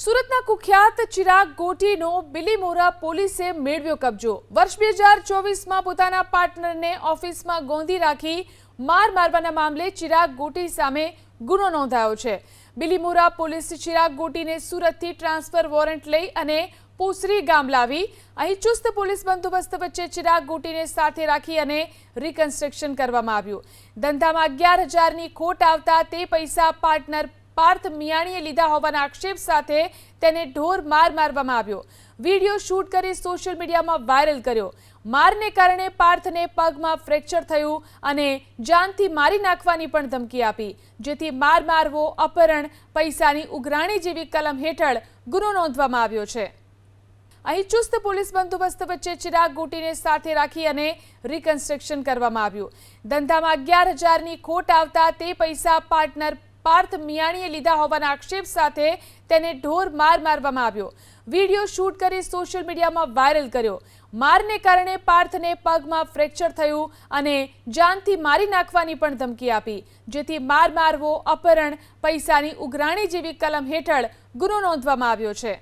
સુરતના કુખ્યાત ચિરાગ ગોટીનો બિલીમોરા પોલીસે મેળવ્યો કબજો। વર્ષ 2024માં પોતાના પાર્ટનરને ઓફિસમાં ગોંધી રાખી માર મારવાના મામલે ચિરાગ ગોટી સામે ગુનો નોંધાયો છે। બિલીમોરા પોલીસે ચિરાગ ગોટીને સુરતથી ટ્રાન્સફર વોરંટ લઈ અને પોસરી ગામ લાવી અહીં ચુસ્ત પોલીસ બંદોબસ્ત વચ્ચે ચિરાગ ગોટીને સાથે રાખી અને રિકન્સ્ટ્રક્શન કરવામાં આવ્યું। ધંધામાં 11,000ની ખોટ આવતા તે પૈસા પાર્ટનર પાર્થ મિયાણીએ લીધા હોવાના આક્ષેપ સાથે તેને ઢોર માર મારવામાં આવ્યો। વિડીયો શૂટ કરી સોશિયલ મીડિયામાં વાયરલ કર્યો। મારને કારણે પાર્થને પગમાં ફ્રેક્ચર થયું અને જાનથી મારી નાખવાની પણ ધમકી આપી, જેથી માર મારવો, અપહરણ, પૈસાની ઉઘરાણી જેવી કલમ હેઠળ ગુનો નોંધવામાં આવ્યો છે। અહીં ચુસ્ત પોલીસ બંદોબસ્ત વચ્ચે ચિરાગ ગોટીને સાથે રાખી અને રિકન્સ્ટ્રક્શન કરવામાં આવ્યું। ધંધામાં 11,000ની ખોટ આવતા તે પૈસા પાર્ટનર પાર્થ મિયાણીએ લીધા હોવાના આક્ષેપ સાથે તેને ઢોર માર મારવામાં આવ્યો। વિડીયો શૂટ કરી સોશિયલ મીડિયામાં વાયરલ કર્યો। મારને કારણે પાર્થને પગમાં ફ્રેક્ચર થયું અને જાનથી મારી નાખવાની પણ ધમકી આપી, જેથી માર મારવો, અપહરણ, પૈસાની ઉઘરાણી જેવી કલમ હેઠળ ગુનો નોંધવામાં આવ્યો છે।